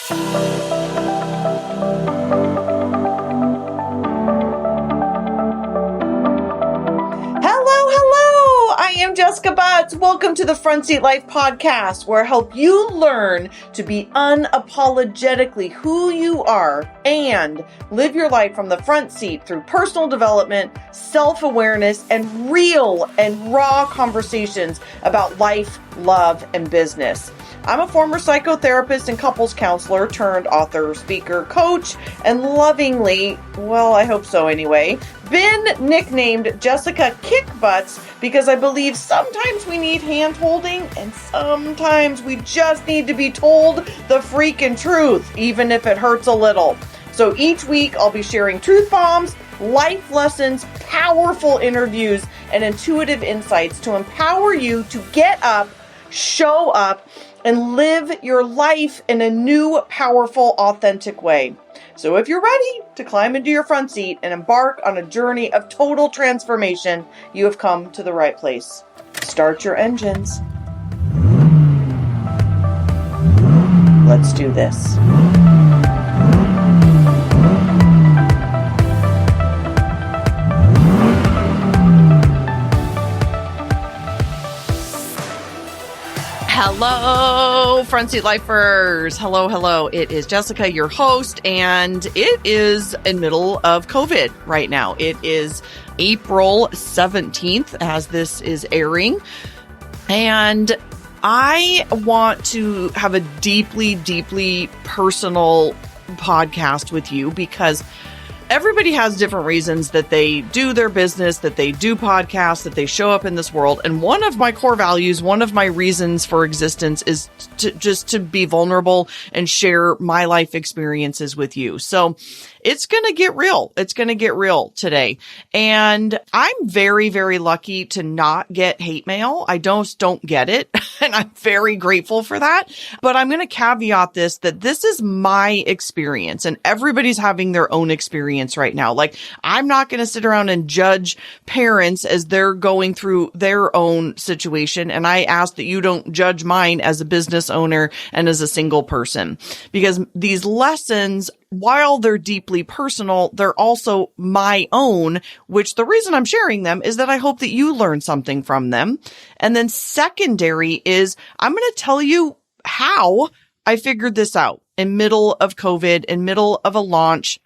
I am Jessica Butts. Welcome to the Front Seat Life podcast, where I help you learn to be unapologetically who you are and live your life from the front seat through personal development, self-awareness, and real and raw conversations about life, love, and business. I'm a former psychotherapist and couples counselor turned author, speaker, coach, and lovingly, well, I hope so anyway, been nicknamed Jessica Kick Butts because I believe sometimes we need hand holding and sometimes we just need to be told the freaking truth, even if it hurts a little. So each week I'll be sharing truth bombs, life lessons, powerful interviews, and intuitive insights to empower you to get up, show up, and live your life in a new, powerful, authentic way. So if you're ready to climb into your front seat and embark on a journey of total transformation, you have come to the right place. Start your engines. Let's do this. Hello, Front Seat Lifers. Hello. It is Jessica, your host, and it is in middle of COVID right now. It is April 17th as this is airing, and I want to have a deeply personal podcast with you because everybody has different reasons that they do their business, that they do podcasts, that they show up in this world. And one of my core values, one of my reasons for existence is to be vulnerable and share my life experiences with you. So it's going to get real. It's going to get real today. And I'm very, very lucky to not get hate mail. I don't get it. And I'm very grateful for that. But I'm going to caveat this, that this is my experience and everybody's having their own experience right now. Like, I'm not going to sit around and judge parents as they're going through their own situation. And I ask that you don't judge mine as a business owner and as a single person, because these lessons, while they're deeply personal, they're also my own, which the reason I'm sharing them is that I hope that you learn something from them. And then secondary is I'm going to tell you how I figured this out in middle of COVID, in middle of a launch,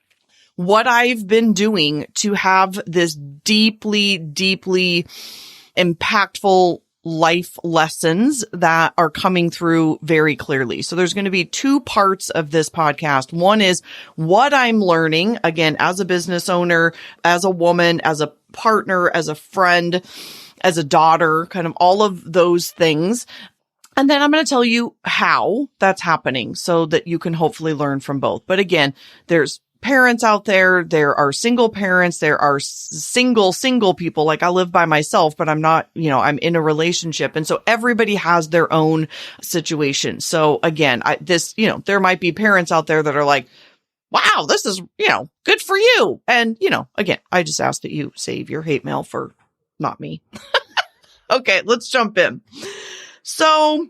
what I've been doing to have this deeply impactful life lessons that are coming through very clearly. So there's going to be two parts of this podcast. One is what I'm learning, again, as a business owner, as a woman, as a partner, as a friend, as a daughter, kind of all of those things. And then I'm going to tell you how that's happening so that you can hopefully learn from both. But again, there's parents out there. There are single parents. There are single people. Like, I live by myself, but I'm not, I'm in a relationship. And so everybody has their own situation. So again, there might be parents out there that are like, wow, this is, good for you. And, again, I just ask that you save your hate mail for not me. Okay, let's jump in. So,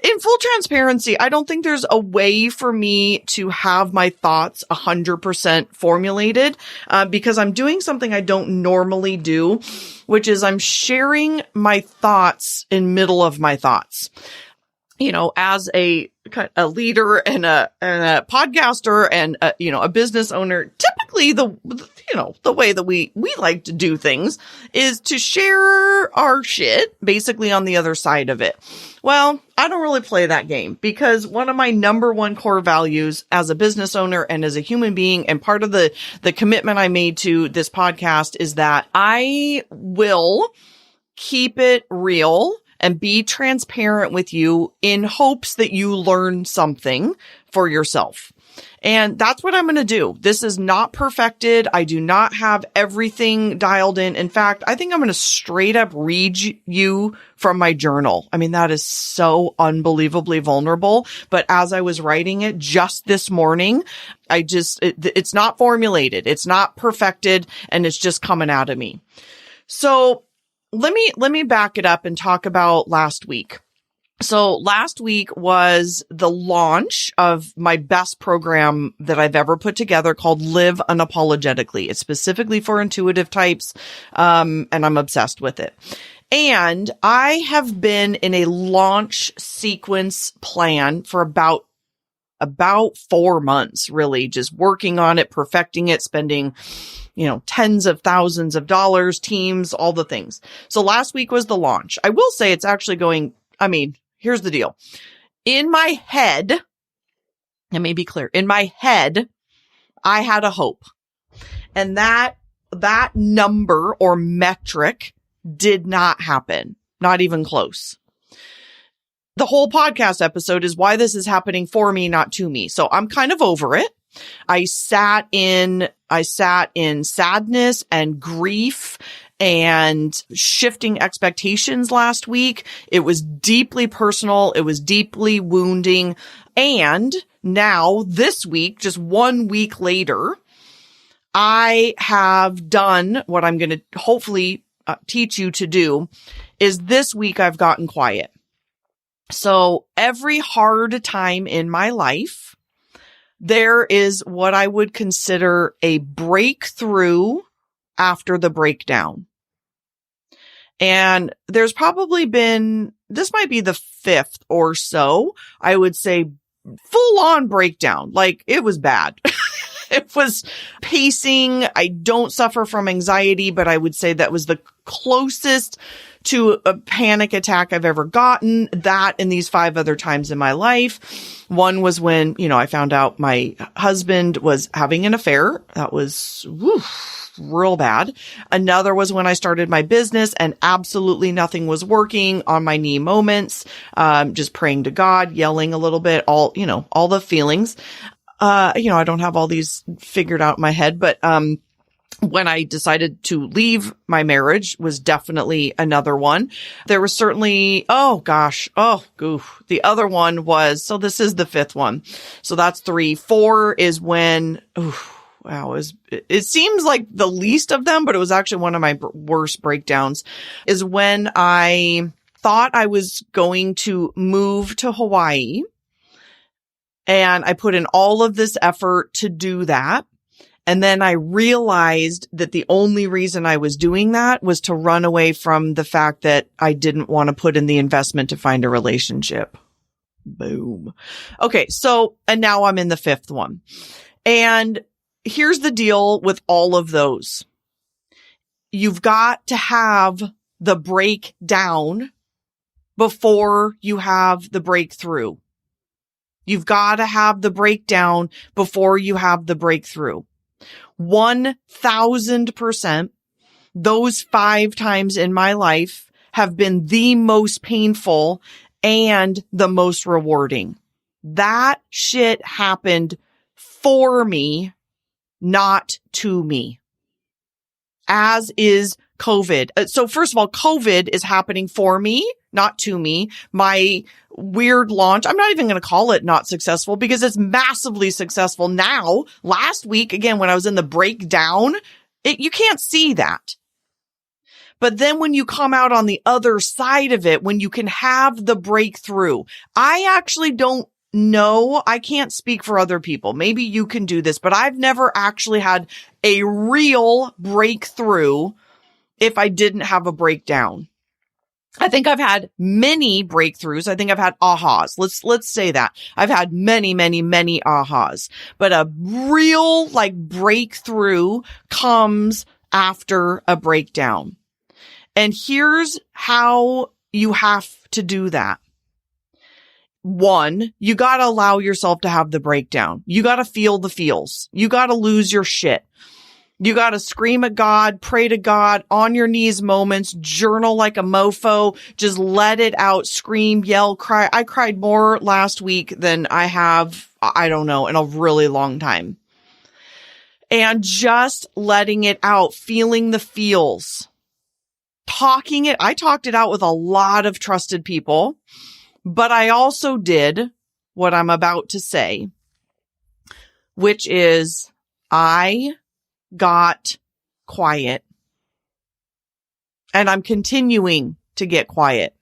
in full transparency, I don't think there's a way for me to have my thoughts 100% formulated, because I'm doing something I don't normally do, which is I'm sharing my thoughts in middle of my thoughts. As a leader and a podcaster and a business owner, typically the way that we like to do things is to share our shit basically on the other side of it. Well, I don't really play that game because one of my number one core values as a business owner and as a human being, and part of the commitment I made to this podcast, is that I will keep it real and be transparent with you in hopes that you learn something for yourself. And that's what I'm going to do. This is not perfected. I do not have everything dialed in. In fact, I think I'm going to straight up read you from my journal. I mean, that is so unbelievably vulnerable. But as I was writing it just this morning, it's not formulated. It's not perfected. And it's just coming out of me. So let me back it up and talk about last week. So last week was the launch of my best program that I've ever put together called Live Unapologetically. It's specifically for intuitive types, and I'm obsessed with it. And I have been in a launch sequence plan for about 4 months, really, just working on it, perfecting it, spending, tens of thousands of dollars, teams, all the things. So last week was the launch. I will say it's actually going, here's the deal. In my head, let me be clear. In my head, I had a hope. And that number or metric did not happen. Not even close. The whole podcast episode is why this is happening for me, not to me. So I'm kind of over it. I sat in sadness and grief and shifting expectations last week. It was deeply personal. It was deeply wounding. And now this week, just 1 week later, I have done what I'm going to hopefully teach you to do is this week I've gotten quiet. So every hard time in my life, there is what I would consider a breakthrough after the breakdown. And there's probably been, this might be the fifth or so, I would say, full on breakdown. Like it was bad. It was pacing. I don't suffer from anxiety, but I would say that was the closest to a panic attack I've ever gotten. That and these 5 other times in my life. One was when, I found out my husband was having an affair. That was real bad. Another was when I started my business and absolutely nothing was working, on my knee moments, just praying to God, yelling a little bit, all the feelings. I don't have all these figured out in my head, but, when I decided to leave my marriage was definitely another one. There was certainly, the other one was, so this is the 5th one. So that's 3. 4 is when, it seems like the least of them, but it was actually one of my worst breakdowns, is when I thought I was going to move to Hawaii. And I put in all of this effort to do that. And then I realized that the only reason I was doing that was to run away from the fact that I didn't want to put in the investment to find a relationship. Boom. Okay. So, and now I'm in the 5th one. And here's the deal with all of those. You've got to have the breakdown before you have the breakthrough. You've got to have the breakdown before you have the breakthrough. 1000%. Those 5 times in my life have been the most painful and the most rewarding. That shit happened for me, not to me. As is COVID. So first of all, COVID is happening for me, not to me. My weird launch, I'm not even going to call it not successful because it's massively successful now. Last week, again, when I was in the breakdown, you can't see that. But then when you come out on the other side of it, when you can have the breakthrough, I actually don't know. I can't speak for other people. Maybe you can do this, but I've never actually had a real breakthrough if I didn't have a breakdown. I think I've had many breakthroughs. I think I've had ahas. Let's say that. I've had many, many, many ahas. But a real breakthrough comes after a breakdown. And here's how you have to do that. 1, you got to allow yourself to have the breakdown. You got to feel the feels. You got to lose your shit. You got to scream at God, pray to God, on your knees moments, journal like a mofo, just let it out, scream, yell, cry. I cried more last week than I have, in a really long time. And just letting it out, feeling the feels, I talked it out with a lot of trusted people, but I also did what I'm about to say, which is I got quiet. And I'm continuing to get quiet.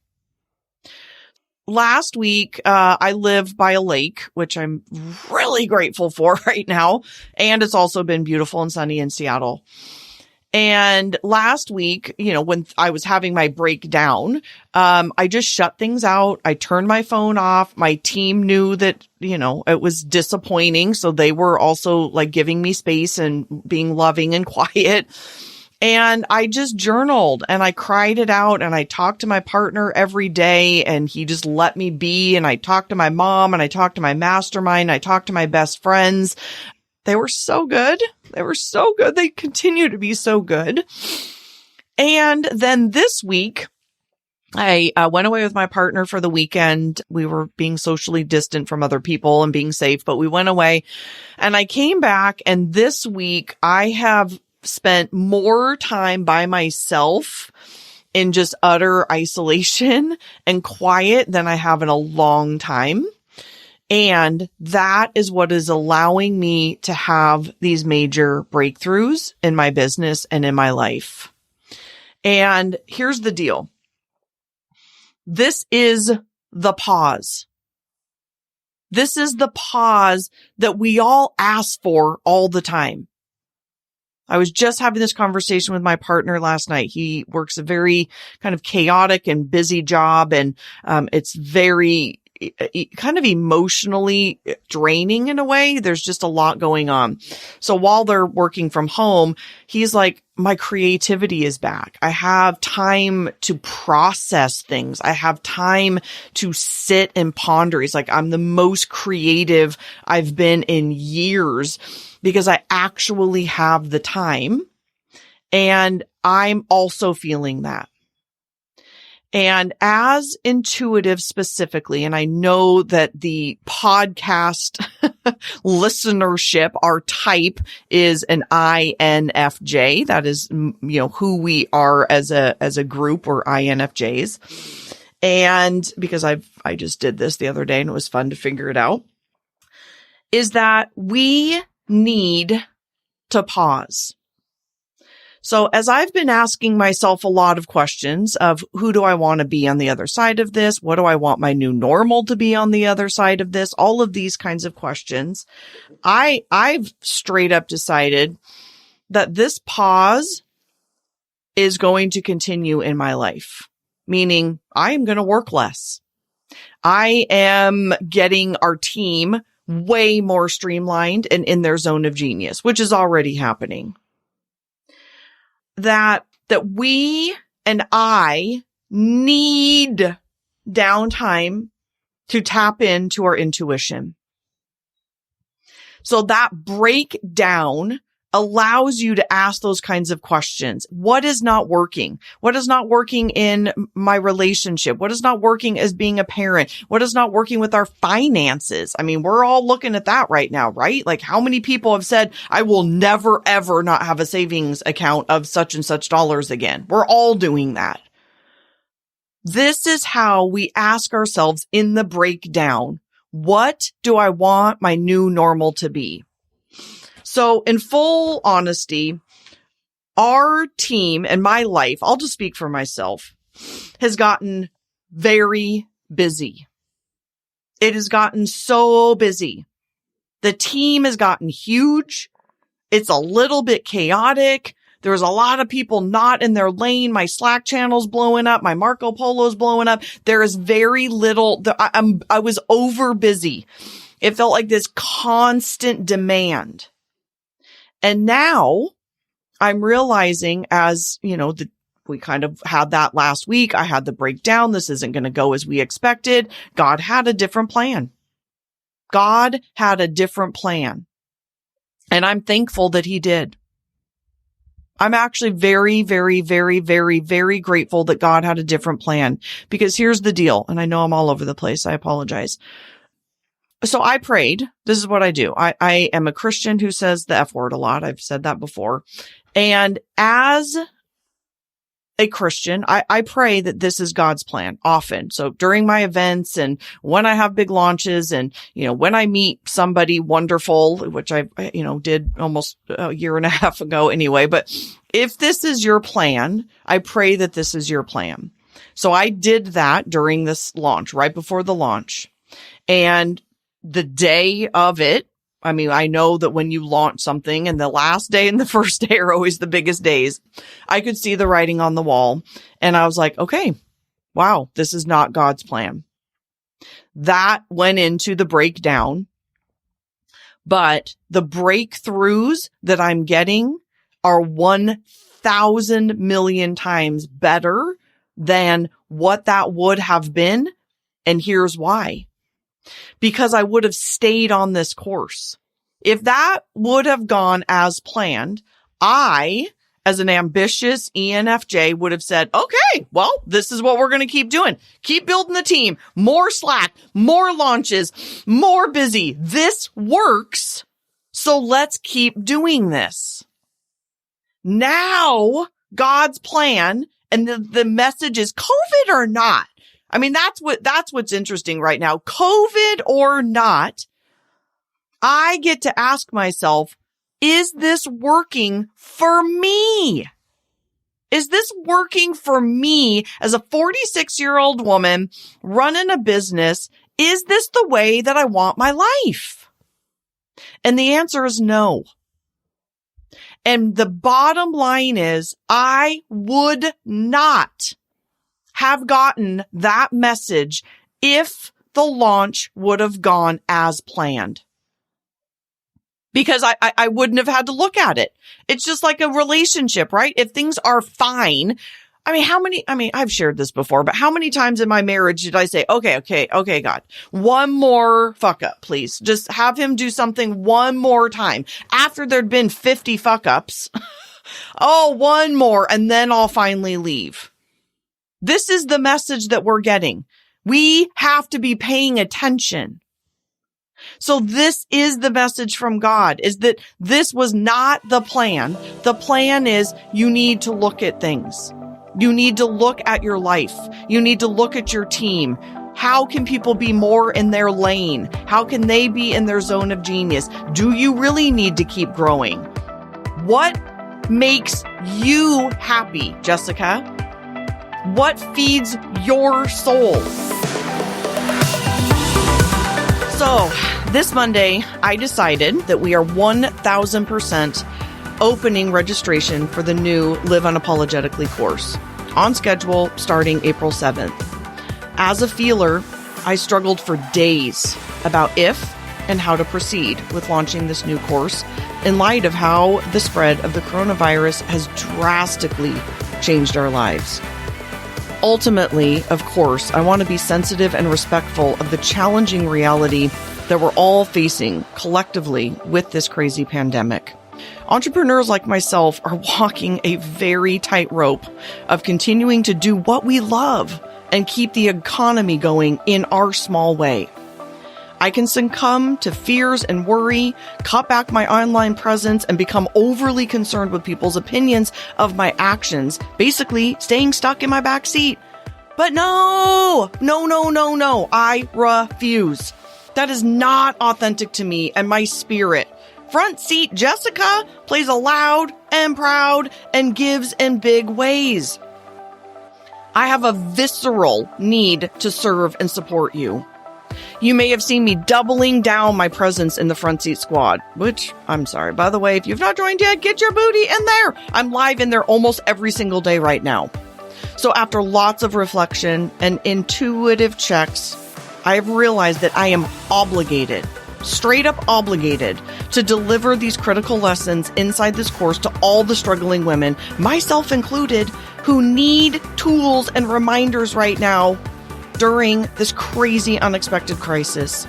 last week, I live by a lake, which I'm really grateful for right now. And it's also been beautiful and sunny in Seattle. And last week, when I was having my breakdown, I just shut things out. I turned my phone off. My team knew that, it was disappointing. So they were also like giving me space and being loving and quiet. And I just journaled and I cried it out, and I talked to my partner every day, and he just let me be. And I talked to my mom, and I talked to my mastermind. I talked to my best friends. They were so good. They were so good. They continue to be so good. And then this week, I went away with my partner for the weekend. We were being socially distant from other people and being safe, but we went away, and I came back, and this week I have spent more time by myself in just utter isolation and quiet than I have in a long time. And that is what is allowing me to have these major breakthroughs in my business and in my life. And here's the deal. This is the pause. This is the pause that we all ask for all the time. I was just having this conversation with my partner last night. He works a very kind of chaotic and busy job, and it's very kind of emotionally draining in a way. There's just a lot going on. So while they're working from home, he's like, my creativity is back. I have time to process things. I have time to sit and ponder. He's like, I'm the most creative I've been in years because I actually have the time. And I'm also feeling that. And as intuitive specifically, and I know that the podcast listenership, our type is an INFJ. That is, who we are as a group, or INFJs. And because I just did this the other day and it was fun to figure it out, is that we need to pause. So as I've been asking myself a lot of questions of who do I want to be on the other side of this? What do I want my new normal to be on the other side of this? All of these kinds of questions. I've straight up decided that this pause is going to continue in my life, meaning I am going to work less. I am getting our team way more streamlined and in their zone of genius, which is already happening. That we and I need downtime to tap into our intuition. So that breakdown allows you to ask those kinds of questions. What is not working? What is not working in my relationship? What is not working as being a parent? What is not working with our finances? I mean, we're all looking at that right now, right? Like, how many people have said, I will never, ever not have a savings account of such and such dollars again? We're all doing that. This is how we ask ourselves in the breakdown, what do I want my new normal to be? So in full honesty, our team and my life, I'll just speak for myself, has gotten very busy. It has gotten so busy. The team has gotten huge. It's a little bit chaotic. There's a lot of people not in their lane. My Slack channel's blowing up. My Marco Polo's blowing up. There is very little. I was over busy. It felt like this constant demand. And now I'm realizing, as we kind of had that last week. I had the breakdown. This isn't going to go as we expected. God had a different plan. God had a different plan. And I'm thankful that he did. I'm actually very, very, very, very, very grateful that God had a different plan, because here's the deal. And I know I'm all over the place. I apologize. So I prayed. This is what I do. I am a Christian who says the F word a lot. I've said that before. And as a Christian, I pray that this is God's plan often. So during my events and when I have big launches and, when I meet somebody wonderful, which I, did almost a year and a half ago anyway. But if this is your plan, I pray that this is your plan. So I did that during this launch, right before the launch. And the day of it, I mean, I know that when you launch something and the last day and the first day are always the biggest days, I could see the writing on the wall. And I was like, okay, wow, this is not God's plan. That went into the breakdown. But the breakthroughs that I'm getting are 1,000 million times better than what that would have been. And here's why. Because I would have stayed on this course. If that would have gone as planned, I, as an ambitious ENFJ, would have said, okay, well, this is what we're going to keep doing. Keep building the team, more Slack, more launches, more busy. This works. So let's keep doing this. Now, God's plan, and the message is COVID or not. I mean, that's what's interesting right now. COVID or not, I get to ask myself, is this working for me? Is this working for me as a 46-year-old woman running a business? Is this the way that I want my life? And the answer is no. And the bottom line is I would not have gotten that message if the launch would have gone as planned. Because I wouldn't have had to look at it. It's just like a relationship, right? If things are fine, I've shared this before, but how many times in my marriage did I say, okay, God, one more fuck up, please. Just have him do something one more time. After there'd been 50 fuck ups. Oh, one more, and then I'll finally leave. This is the message that we're getting. We have to be paying attention. So this is the message from God, is that this was not the plan. The plan is you need to look at things. You need to look at your life. You need to look at your team. How can people be more in their lane? How can they be in their zone of genius? Do you really need to keep growing? What makes you happy, Jessica? What feeds your soul? So this Monday, I decided that we are 1,000% opening registration for the new Live Unapologetically course, on schedule starting April 7th. As a feeler, I struggled for days about if and how to proceed with launching this new course in light of how the spread of the coronavirus has drastically changed our lives. Ultimately, of course, I want to be sensitive and respectful of the challenging reality that we're all facing collectively with this crazy pandemic. Entrepreneurs like myself are walking a very tight rope of continuing to do what we love and keep the economy going in our small way. I can succumb to fears and worry, cut back my online presence, and become overly concerned with people's opinions of my actions, basically staying stuck in my back seat. But no, I refuse. That is not authentic to me and my spirit. Front seat Jessica plays loud and proud and gives in big ways. I have a visceral need to serve and support you. You may have seen me doubling down my presence in the Front Seat Squad, which, I'm sorry, by the way, if you've not joined yet, get your booty in there. I'm live in there almost every single day right now. So after lots of reflection and intuitive checks, I have realized that I am obligated, straight up obligated, to deliver these critical lessons inside this course to all the struggling women, myself included, who need tools and reminders right now during this crazy, unexpected crisis.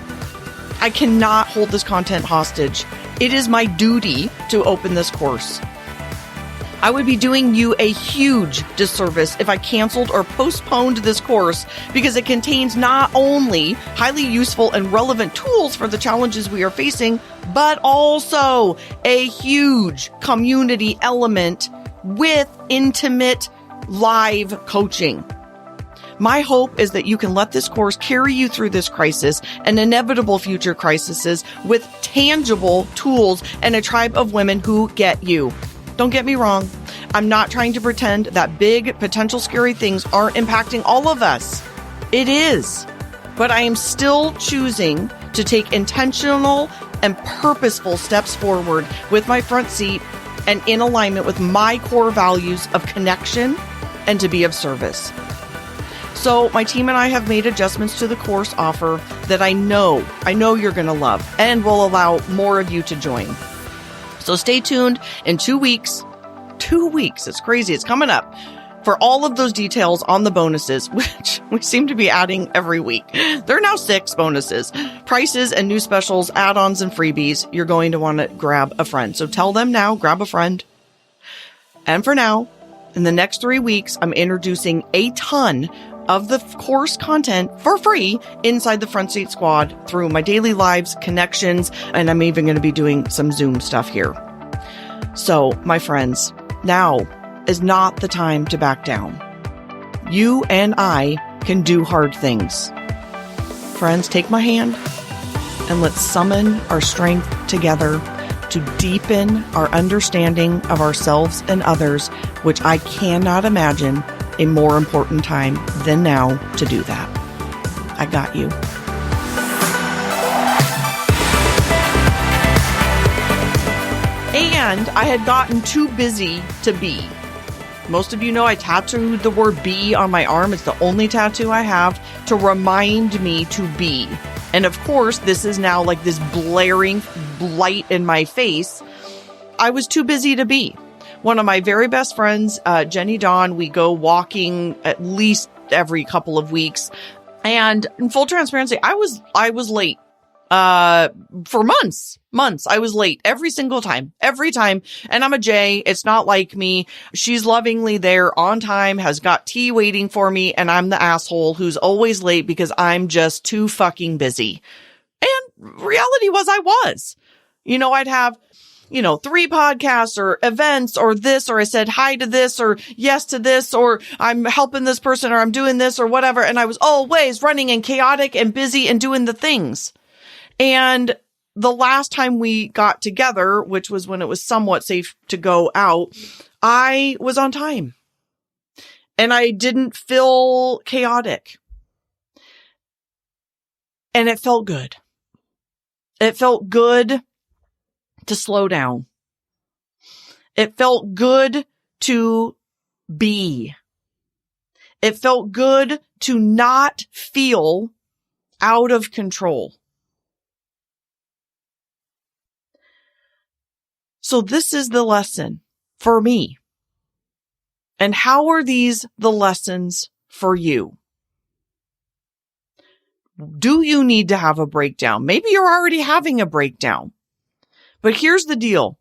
I cannot hold this content hostage. It is my duty to open this course. I would be doing you a huge disservice if I canceled or postponed this course because it contains not only highly useful and relevant tools for the challenges we are facing, but also a huge community element with intimate live coaching. My hope is that you can let this course carry you through this crisis and inevitable future crises with tangible tools and a tribe of women who get you. Don't get me wrong. I'm not trying to pretend that big, potential scary things aren't impacting all of us. It is. But I am still choosing to take intentional and purposeful steps forward with my front seat and in alignment with my core values of connection and to be of service. So my team and I have made adjustments to the course offer that I know you're going to love and will allow more of you to join. So stay tuned in 2 weeks. 2 weeks. It's crazy. It's coming up for all of those details on the bonuses, which we seem to be adding every week. There are now 6 bonuses, prices and new specials, add-ons and freebies. You're going to want to grab a friend. So tell them now, grab a friend. And for now, in the next 3 weeks, I'm introducing a ton of the course content for free inside the Front Seat Squad through my daily lives, connections, and I'm even going to be doing some Zoom stuff here. So, my friends, now is not the time to back down. You and I can do hard things. Friends, take my hand and let's summon our strength together to deepen our understanding of ourselves and others, which I cannot imagine a more important time than now to do that. I got you. And I had gotten too busy to be. Most of you know I tattooed the word be on my arm. It's the only tattoo I have to remind me to be. And of course, this is now like this blaring light in my face. I was too busy to be. One of my very best friends, Jenny Dawn, we go walking at least every couple of weeks. And in full transparency, I was late. For months, I was late every single time, And I'm a J. It's not like me. She's lovingly there on time, has got tea waiting for me. And I'm the asshole who's always late because I'm just too fucking busy. And reality was I was, I'd have, 3 podcasts or events or this, or I said hi to this or yes to this, or I'm helping this person or I'm doing this or whatever. And I was always running and chaotic and busy and doing the things. And the last time we got together, which was when it was somewhat safe to go out, I was on time and I didn't feel chaotic. And it felt good. It felt good to slow down. It felt good to be. It felt good to not feel out of control. So this is the lesson for me. And how are these the lessons for you? Do you need to have a breakdown? Maybe you're already having a breakdown. But here's the deal.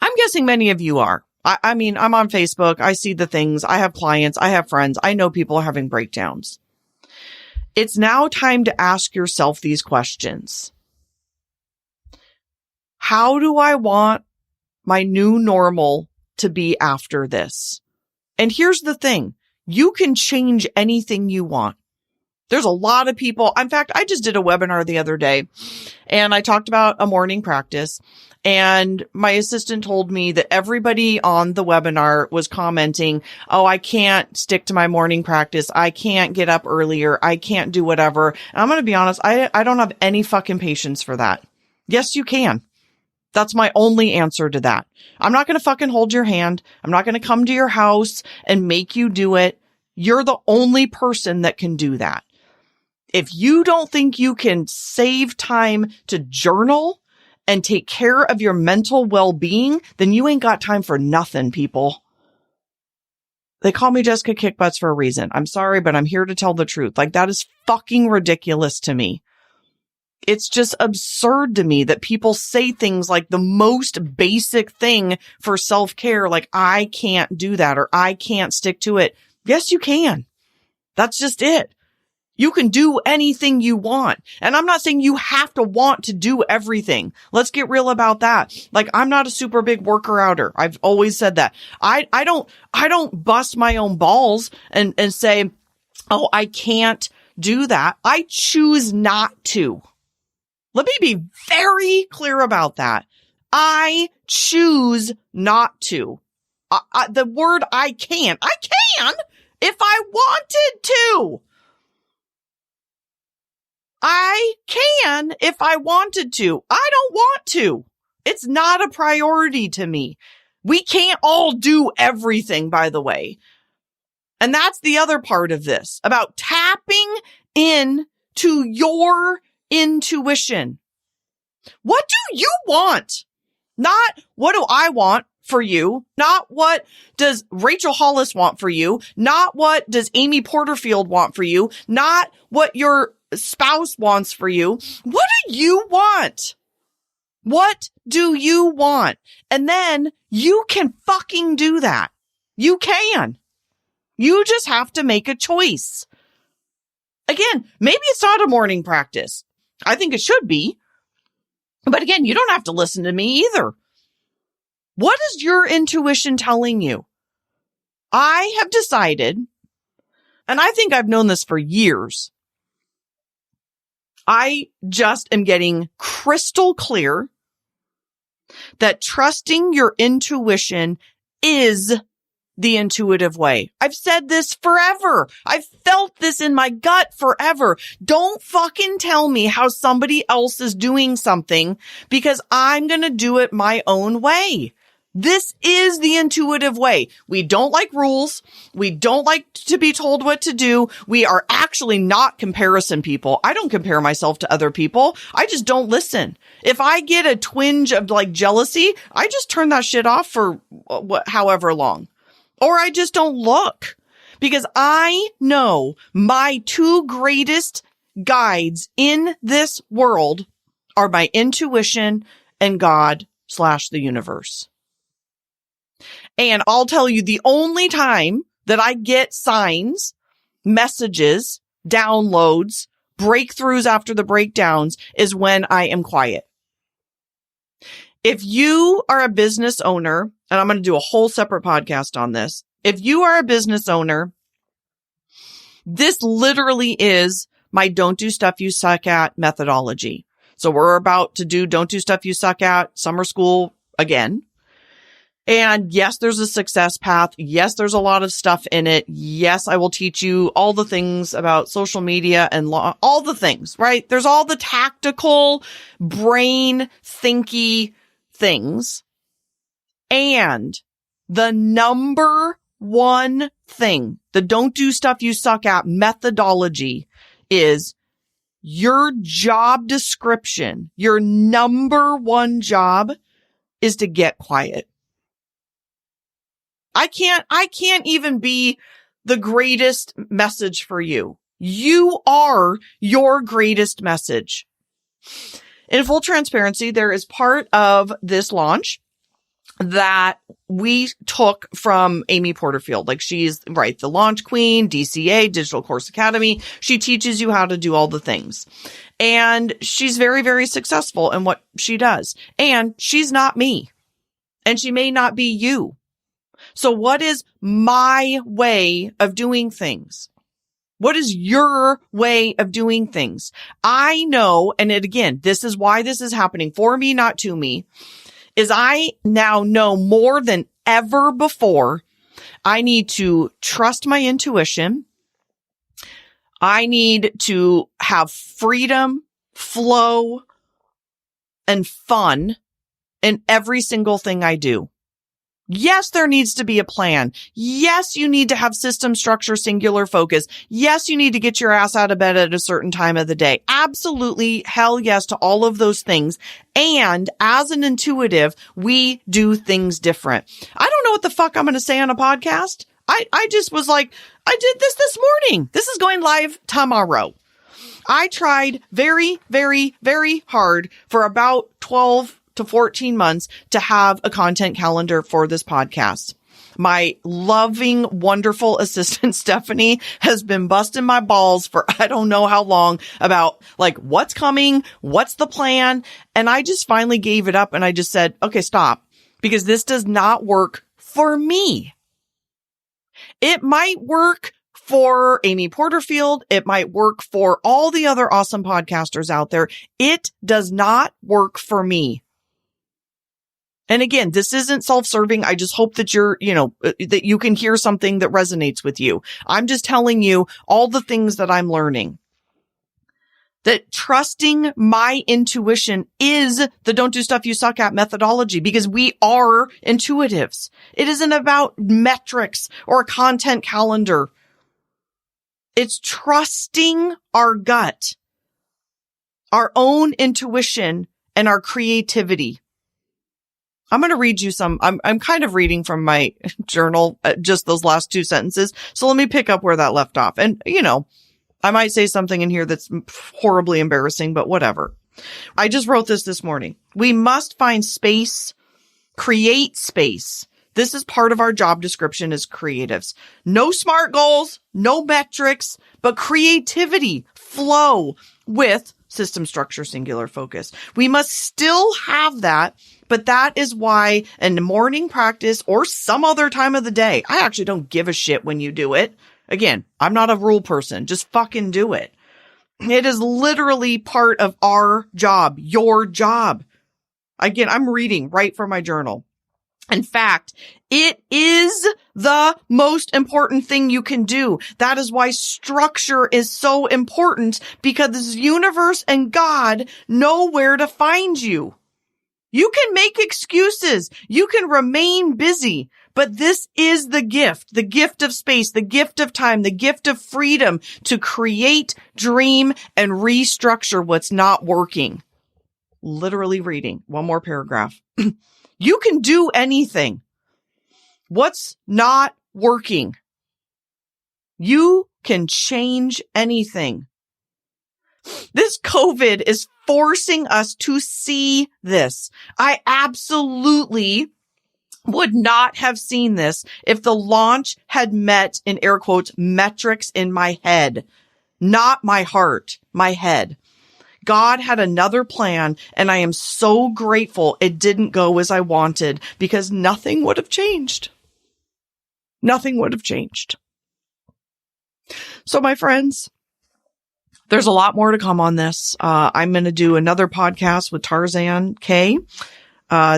I'm guessing many of you are. I mean, I'm on Facebook. I see the things. I have clients. I have friends. I know people are having breakdowns. It's now time to ask yourself these questions. How do I want my new normal to be after this? And here's the thing. You can change anything you want. There's a lot of people. In fact, I just did a webinar the other day and I talked about a morning practice, and my assistant told me that everybody on the webinar was commenting, oh, I can't stick to my morning practice. I can't get up earlier. I can't do whatever. And I'm going to be honest. I don't have any fucking patience for that. Yes, you can. That's my only answer to that. I'm not going to fucking hold your hand. I'm not going to come to your house and make you do it. You're the only person that can do that. If you don't think you can save time to journal and take care of your mental well-being, then you ain't got time for nothing, people. They call me Jessica Kickbutts for a reason. I'm sorry, but I'm here to tell the truth. Like, that is fucking ridiculous to me. It's just absurd to me that people say things like the most basic thing for self-care, like, I can't do that or I can't stick to it. Yes, you can. That's just it. You can do anything you want. And I'm not saying you have to want to do everything. Let's get real about that. Like, I'm not a super big worker-outer. I've always said that. I don't bust my own balls and say, oh, I can't do that. I choose not to. Let me be very clear about that. I choose not to. The word I can if I wanted to. I can if I wanted to. I don't want to. It's not a priority to me. We can't all do everything, by the way. And that's the other part of this, about tapping in to your intuition. What do you want? Not what do I want for you? Not what does Rachel Hollis want for you? Not what does Amy Porterfield want for you? Not what your spouse wants for you. What do you want? What do you want? And then you can fucking do that. You can. You just have to make a choice. Again, maybe it's not a morning practice. I think it should be. But again, you don't have to listen to me either. What is your intuition telling you? I have decided, and I think I've known this for years, I just am getting crystal clear that trusting your intuition is the intuitive way. I've said this forever. I've felt this in my gut forever. Don't fucking tell me how somebody else is doing something because I'm going to do it my own way. This is the intuitive way. We don't like rules. We don't like to be told what to do. We are actually not comparison people. I don't compare myself to other people. I just don't listen. If I get a twinge of like jealousy, I just turn that shit off for however long. Or I just don't look because I know my two greatest guides in this world are my intuition and God/the universe. And I'll tell you, the only time that I get signs, messages, downloads, breakthroughs after the breakdowns is when I am quiet. If you are a business owner, and I'm going to do a whole separate podcast on this. If you are a business owner, this literally is my don't do stuff you suck at methodology. So we're about to do don't do stuff you suck at summer school again. And yes, there's a success path. Yes, there's a lot of stuff in it. Yes, I will teach you all the things about social media and all the things, right? There's all the tactical brain thinky things. And the number one thing, the don't do stuff you suck at methodology is your job description. Your number one job is to get quiet. I can't even be the greatest message for you. You are your greatest message. In full transparency, there is part of this launch that we took from Amy Porterfield. Like she's right, the launch queen, DCA, Digital Course Academy. She teaches you how to do all the things. And she's very, very successful in what she does. And she's not me. And she may not be you. So what is my way of doing things? What is your way of doing things? I know, and again, this is why this is happening for me, not to me, is I now know more than ever before. I need to trust my intuition. I need to have freedom, flow, and fun in every single thing I do. Yes, there needs to be a plan. Yes, you need to have system, structure, singular focus. Yes, you need to get your ass out of bed at a certain time of the day. Absolutely. Hell yes to all of those things. And as an intuitive, we do things different. I don't know what the fuck I'm going to say on a podcast. I just was like, I did this morning. This is going live tomorrow. I tried very, very, very hard for about 12 to 14 months to have a content calendar for this podcast. My loving, wonderful assistant, Stephanie, has been busting my balls for I don't know how long about like what's coming, what's the plan. And I just finally gave it up and I just said, okay, stop, because this does not work for me. It might work for Amy Porterfield. It might work for all the other awesome podcasters out there. It does not work for me. And again, this isn't self-serving. I just hope that that you can hear something that resonates with you. I'm just telling you all the things that I'm learning. That trusting my intuition is the don't do stuff you suck at methodology, because we are intuitives. It isn't about metrics or a content calendar. It's trusting our gut, our own intuition, and our creativity. I'm going to read you some. I'm kind of reading from my journal, just those last two sentences. So let me pick up where that left off. And, I might say something in here that's horribly embarrassing, but whatever. I just wrote this morning. We must find space, create space. This is part of our job description as creatives. No SMART goals, no metrics, but creativity, flow with system, structure, singular focus. We must still have that, but that is why in the morning practice or some other time of the day, I actually don't give a shit when you do it. Again, I'm not a rule person. Just fucking do it. It is literally part of our job, your job. Again, I'm reading right from my journal. In fact, it is the most important thing you can do. That is why structure is so important, because this universe and God know where to find you. You can make excuses. You can remain busy. But this is the gift of space, the gift of time, the gift of freedom to create, dream, and restructure what's not working. Literally reading one more paragraph. You can do anything. What's not working? You can change anything. This COVID is forcing us to see this. I absolutely would not have seen this if the launch had met, in air quotes, metrics in my head, not my heart, my head. God had another plan, and I am so grateful it didn't go as I wanted, because nothing would have changed. Nothing would have changed. So my friends, there's a lot more to come on this. I'm going to do another podcast with Tarzan K.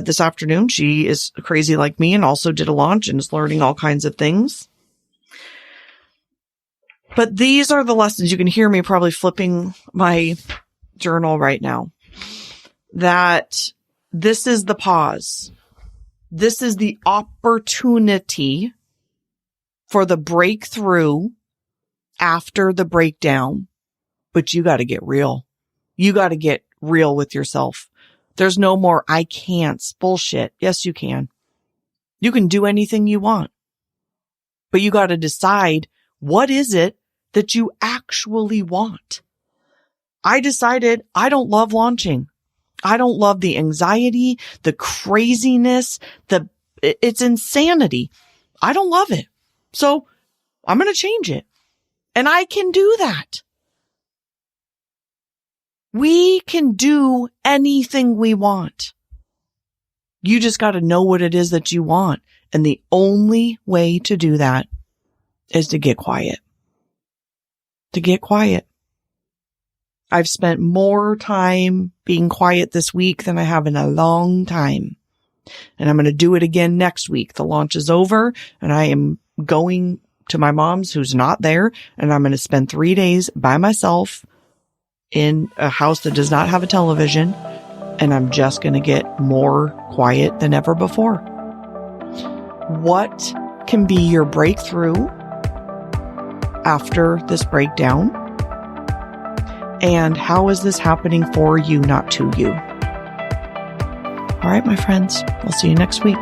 This afternoon. She is crazy like me and also did a launch and is learning all kinds of things. But these are the lessons. You can hear me probably flipping my journal right now. That this is the pause. This is the opportunity for the breakthrough after the breakdown. But you got to get real. You got to get real with yourself. There's no more I can'ts bullshit. Yes, you can. You can do anything you want. But you got to decide, what is it that you actually want? I decided I don't love launching. I don't love the anxiety, the craziness, it's insanity. I don't love it. So I'm going to change it. And I can do that. We can do anything we want. You just got to know what it is that you want. And the only way to do that is to get quiet. To get quiet. I've spent more time being quiet this week than I have in a long time. And I'm going to do it again next week. The launch is over and I am going to my mom's, who's not there. And I'm going to spend 3 days by myself in a house that does not have a television, and I'm just going to get more quiet than ever before. What can be your breakthrough after this breakdown? And how is this happening for you, not to you? All right, my friends, I'll see you next week.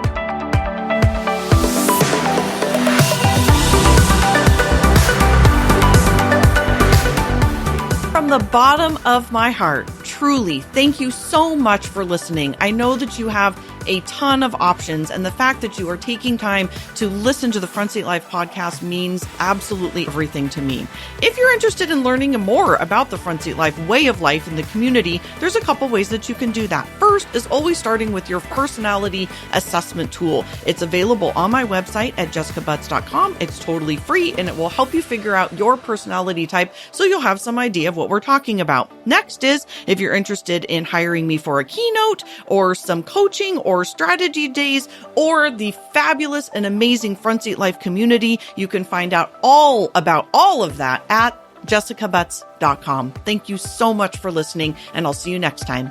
From the bottom of my heart, truly, thank you so much for listening. I know that you have a ton of options, and the fact that you are taking time to listen to the Front Seat Life podcast means absolutely everything to me. If you're interested in learning more about the Front Seat Life way of life in the community, there's a couple ways that you can do that. First is always starting with your personality assessment tool. It's available on my website at jessicabutts.com. It's totally free, and it will help you figure out your personality type so you'll have some idea of what we're talking about. Next is, if you're you're interested in hiring me for a keynote or some coaching or strategy days or the fabulous and amazing Front Seat Life community, you can find out all about all of that at jessicabutts.com. Thank you so much for listening, and I'll see you next time.